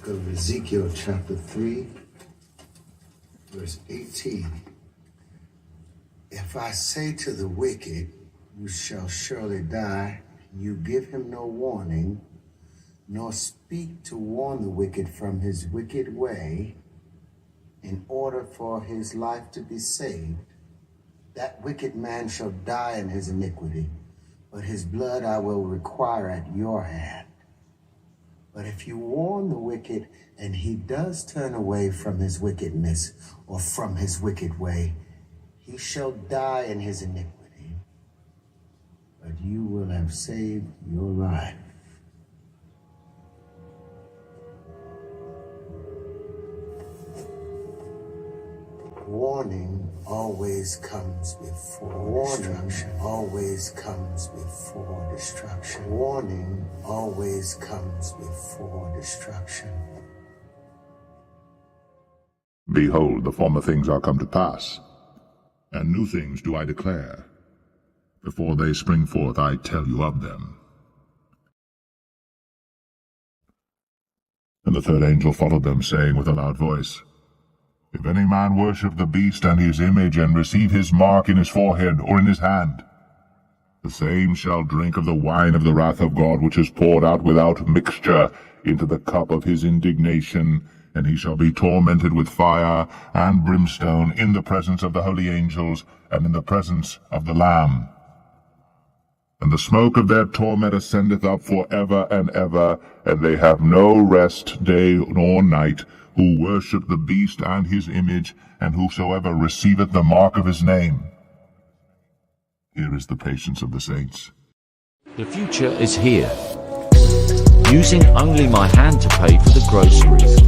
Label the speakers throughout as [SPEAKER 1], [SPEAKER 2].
[SPEAKER 1] Book of Ezekiel, chapter 3, verse 18. If I say to the wicked, you shall surely die, you give him no warning, nor speak to warn the wicked from his wicked way, in order for his life to be saved, that wicked man shall die in his iniquity, but his blood I will require at your hand. But if you warn the wicked, and he does turn away from his wickedness, or from his wicked way, he shall die in his iniquity, but you will have saved your life. Warning always comes before destruction. Always comes before destruction. Warning always comes before destruction.
[SPEAKER 2] Behold, the former things are come to pass, and new things do I declare. Before they spring forth, I tell you of them. And the third angel followed them, saying with a loud voice, If any man worship the beast and his image, and receive his mark in his forehead or in his hand, the same shall drink of the wine of the wrath of God, which is poured out without mixture into the cup of his indignation, and he shall be tormented with fire and brimstone in the presence of the holy angels and in the presence of the Lamb. And the smoke of their torment ascendeth up for ever and ever, and they have no rest day nor night, who worship the beast and his image, and whosoever receiveth the mark of his name. Here is the patience of the saints.
[SPEAKER 3] The future is here. Using only my hand to pay for the groceries.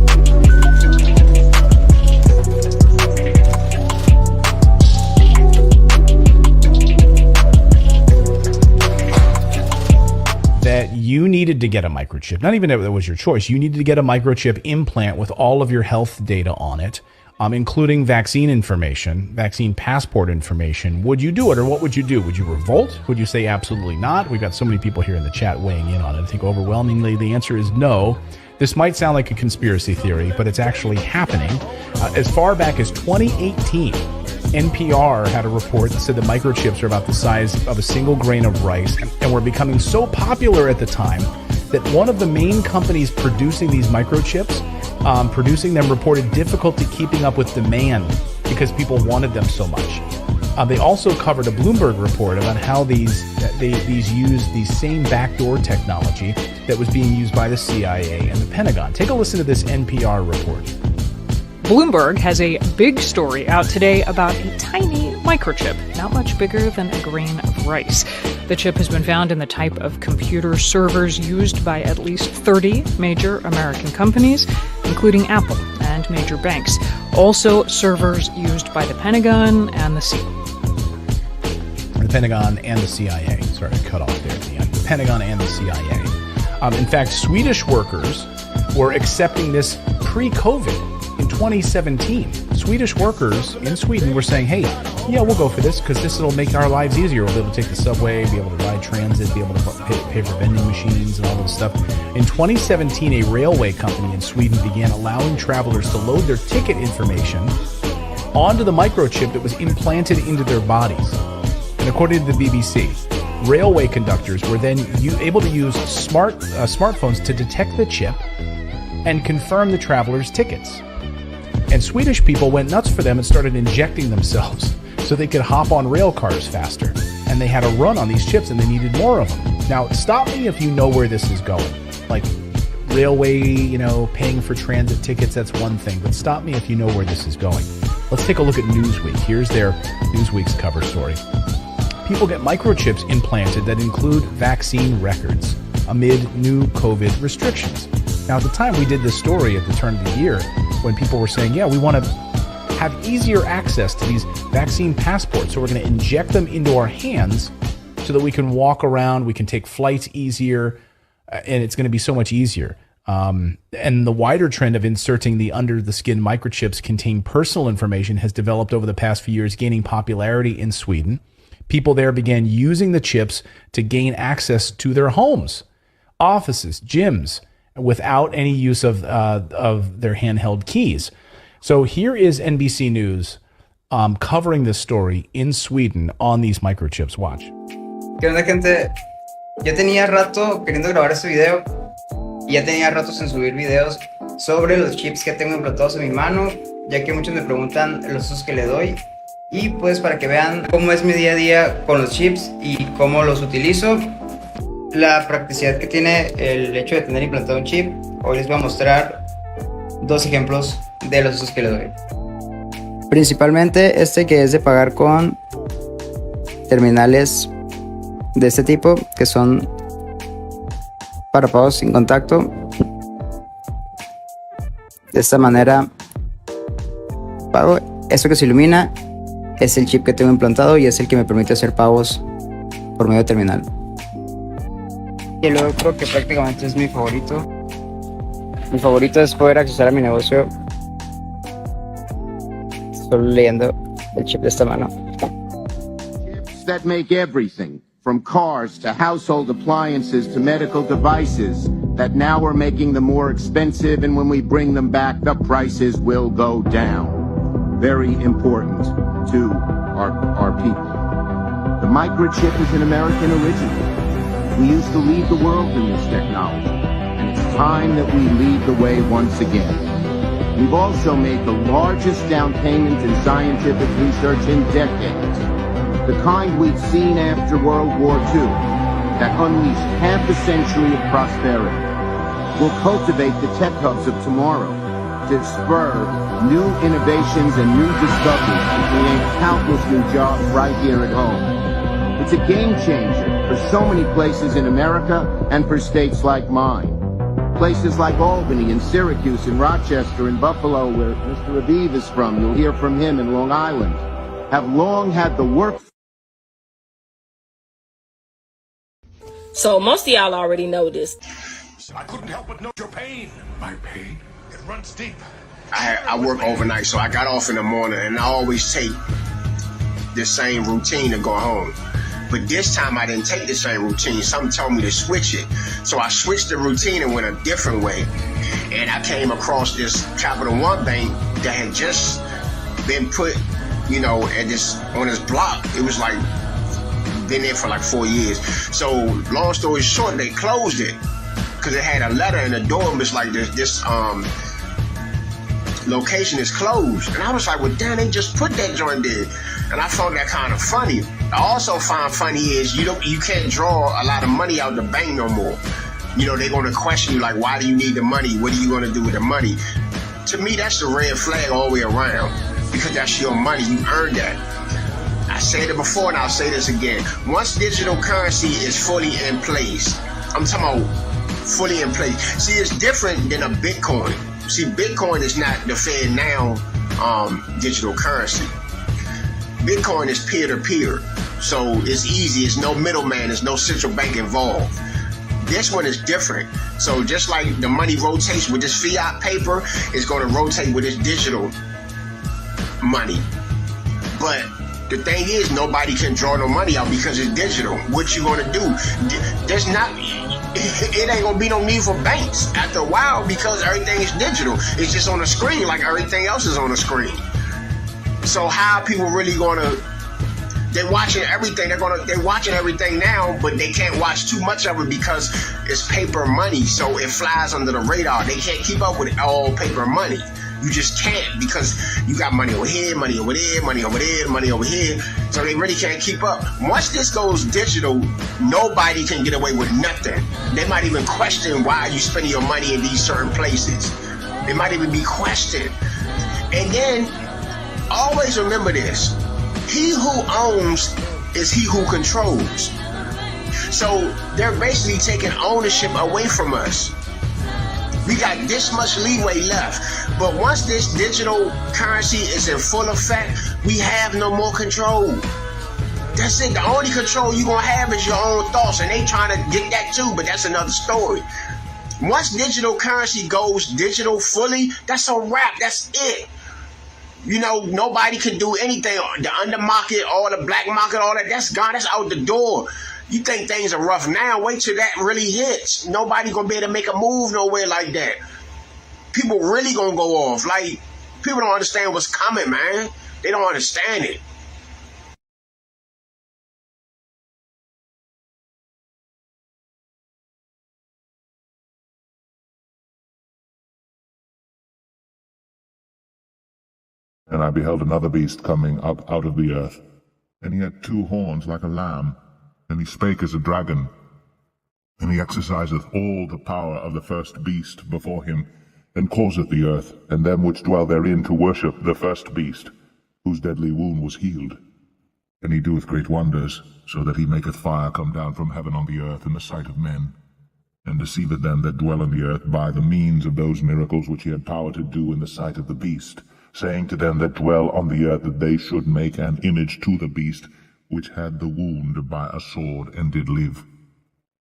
[SPEAKER 4] That you needed to get a microchip. Not even that it was your choice. You needed to get a microchip implant with all of your health data on it, including vaccine information, vaccine passport information. Would you do it, or what would you do? Would you revolt? Would you say absolutely not? We've got so many people here in the chat weighing in on it. I think overwhelmingly the answer is no. This might sound like a conspiracy theory, but it's actually happening. As far back as 2018, NPR had a report that said that microchips are about the size of a single grain of rice and were becoming so popular at the time that one of the main companies producing these microchips, producing them, reported difficulty keeping up with demand because people wanted them so much. They also covered a Bloomberg report about how these use the same backdoor technology that was being used by the CIA and the Pentagon. Take a listen to this NPR report.
[SPEAKER 5] Bloomberg has a big story out today about a tiny microchip, not much bigger than a grain of rice. The chip has been found in the type of computer servers used by at least 30 major American companies, including Apple and major banks. Also, servers used by the Pentagon and the CIA.
[SPEAKER 4] The Pentagon and the CIA. Sorry, I cut off there at the end. The Pentagon and the CIA. In fact, Swedish workers were accepting this pre-COVID. In 2017, Swedish workers in Sweden were saying, hey, yeah, we'll go for this because this will make our lives easier. We'll be able to take the subway, be able to ride transit, be able to pay for vending machines and all this stuff. In 2017, a railway company in Sweden began allowing travelers to load their ticket information onto the microchip that was implanted into their bodies. And according to the BBC, railway conductors were then able to use smartphones to detect the chip and confirm the travelers' tickets. And Swedish people went nuts for them and started injecting themselves so they could hop on rail cars faster. And they had a run on these chips and they needed more of them. Now, stop me if you know where this is going. Like railway, paying for transit tickets, that's one thing. But stop me if you know where this is going. Let's take a look at Newsweek. Here's their Newsweek's cover story. People get microchips implanted that include vaccine records amid new COVID restrictions. Now, at the time we did this story at the turn of the year, when people were saying, yeah, we want to have easier access to these vaccine passports, so we're going to inject them into our hands so that we can walk around, we can take flights easier, and it's going to be so much easier. And the wider trend of inserting the under-the-skin microchips contain personal information has developed over the past few years, gaining popularity in Sweden. People there began using the chips to gain access to their homes, offices, gyms, without any use of their handheld keys. So here is NBC News covering this story in Sweden on these microchips. Watch.
[SPEAKER 6] ¿Qué onda, gente? Yo tenía rato queriendo grabar este video y ya tenía rato sin subir videos sobre los chips que tengo implantados en mi mano, ya que muchos me preguntan los usos que le doy. Y pues para que vean cómo es mi día a día con los chips y cómo los utilizo, la practicidad que tiene el hecho de tener implantado un chip, hoy les voy a mostrar dos ejemplos de los usos que le doy. Principalmente este que es de pagar con terminales de este tipo, que son para pagos sin contacto. De esta manera pago. Esto que se ilumina es el chip que tengo implantado y es el que me permite hacer pagos por medio de terminal. Y el otro, que prácticamente es mi favorito. Mi favorito es poder acceder a mi negocio solo leyendo el chip de esta mano.
[SPEAKER 7] Chips that make everything, from cars to household appliances to medical devices, that now are making them more expensive, and when we bring them back, the prices will go down. Very important to our people. The microchip is an American original. We used to lead the world in this technology, and it's time that we lead the way once again. We've also made the largest down payment in scientific research in decades, the kind we'd seen after World War II, that unleashed half a century of prosperity. We'll cultivate the tech hubs of tomorrow to spur new innovations and new discoveries to create countless new jobs right here at home. It's a game changer for so many places in America and for states like mine. Places like Albany and Syracuse and Rochester and Buffalo, where Mr. Aviv is from, you'll hear from him in Long Island, have long had the work.
[SPEAKER 8] So most of y'all already know this.
[SPEAKER 9] I couldn't help but note your pain. My pain? It runs deep.
[SPEAKER 10] I work overnight, so I got off in the morning, and I always take the same routine to go home. But this time I didn't take the same routine. Something told me to switch it. So I switched the routine and went a different way. And I came across this Capital One bank that had just been put, at on this block. It was like, been there for like 4 years. So long story short, they closed it because it had a letter in the door. It was like this location is closed. And I was like, well, damn, they just put that joint there. And I found that kind of funny. I also find funny is you can't draw a lot of money out the bank no more. They're going to question you like, why do you need the money? What are you going to do with the money? To me, that's a red flag all the way around, because that's your money. You earned that. I said it before and I'll say this again. Once digital currency is fully in place, I'm talking about fully in place. See, it's different than a Bitcoin. See, Bitcoin is not the Fed now digital currency. Bitcoin is peer-to-peer, so it's easy. It's no middleman. There's no central bank involved. This one is different. So just like the money rotates with this fiat paper, it's going to rotate with this digital money. But the thing is, nobody can draw no money out because it's digital. What you going to do? It ain't going to be no need for banks after a while because everything is digital. It's just on the screen like everything else is on the screen. So how are people really gonna? They're watching everything. They're watching everything now, but they can't watch too much of it because it's paper money. So it flies under the radar. They can't keep up with all paper money. You just can't, because you got money over here, money over there, money over there, money over here. So they really can't keep up. Once this goes digital, nobody can get away with nothing. They might even question why you spending your money in these certain places. It might even be questioned. And then always remember this. He who owns is he who controls. So they're basically taking ownership away from us. We got this much leeway left. But once this digital currency is in full effect, we have no more control. That's it. The only control you're going to have is your own thoughts. And they trying to get that too, but that's another story. Once digital currency goes digital fully, that's a wrap. That's it. Nobody can do anything. The under market, all the black market, all that, that's gone. That's out the door. You think things are rough now? Wait till that really hits. Nobody gonna be able to make a move nowhere like that. People really gonna go off. Like, people don't understand what's coming, man. They don't understand it.
[SPEAKER 2] And I beheld another beast coming up out of the earth, and he had 2 horns like a lamb, and he spake as a dragon. And he exerciseth all the power of the first beast before him, and causeth the earth, and them which dwell therein, to worship the first beast, whose deadly wound was healed. And he doeth great wonders, so that he maketh fire come down from heaven on the earth in the sight of men, and deceiveth them that dwell on the earth by the means of those miracles which he had power to do in the sight of the beast, saying to them that dwell on the earth that they should make an image to the beast, which had the wound by a sword, and did live.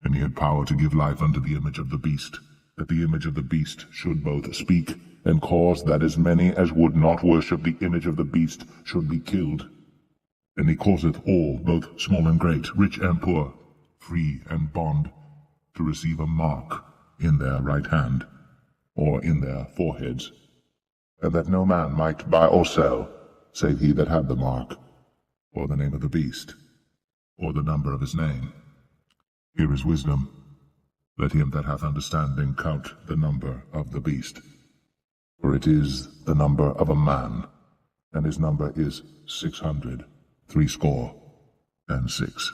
[SPEAKER 2] And he had power to give life unto the image of the beast, that the image of the beast should both speak, and cause that as many as would not worship the image of the beast should be killed. And he causeth all, both small and great, rich and poor, free and bond, to receive a mark in their right hand, or in their foreheads, and that no man might buy or sell, save he that had the mark, or the name of the beast, or the number of his name. Here is wisdom. Let him that hath understanding count the number of the beast, for it is the number of a man, and his number is 666.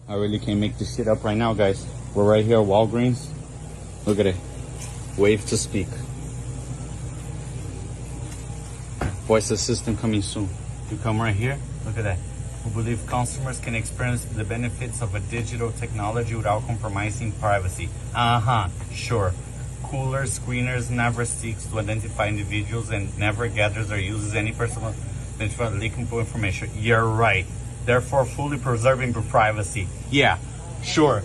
[SPEAKER 11] I really can't make this shit up right now, guys. We're right here at Walgreens. Look at it. Wave to speak. Voice assistant coming soon. You come right here. Look at that. We believe consumers can experience the benefits of a digital technology without compromising privacy. Sure. Cooler screeners never seeks to identify individuals and never gathers or uses any personal identifiable information. You're right. Therefore fully preserving privacy. Yeah, sure.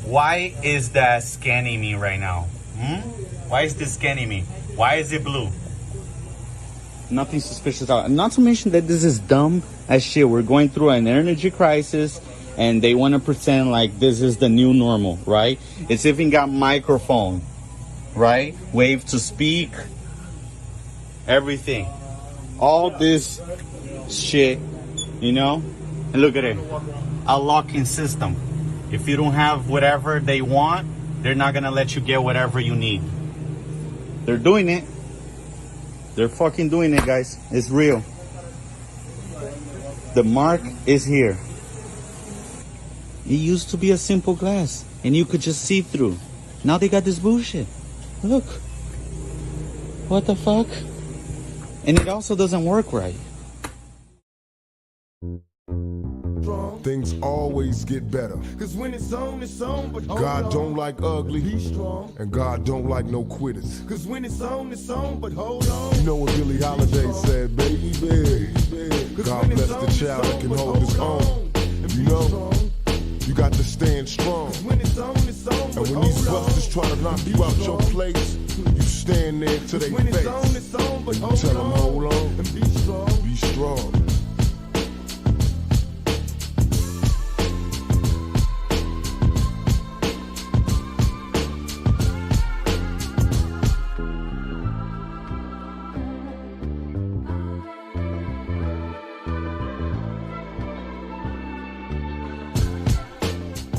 [SPEAKER 11] Why is that scanning me right now? Why is this scanning me? Why is it blue? Nothing suspicious at all. Not to mention that this is dumb as shit. We're going through an energy crisis, and they want to pretend like this is the new normal, right? It's even got microphone, right? Wave to speak, everything. All this shit, you know? And look at it, a locking system. If you don't have whatever they want, they're not gonna let you get whatever you need. They're doing it. They're fucking doing it, guys. It's real. The mark is here. It used to be a simple glass, and you could just see through. Now they got this bullshit. Look. What the fuck? And it also doesn't work right.
[SPEAKER 9] Things always get better. Cause when it's on, but God don't like ugly. Be strong. And God don't like no quitters. Cause when it's on, but hold on. You know what Billie Holiday said, baby. God bless the child that can hold his own. You know, you got to stand strong. And when these busters try to knock you out your place, you stand there to their face. You tell them hold on and be strong.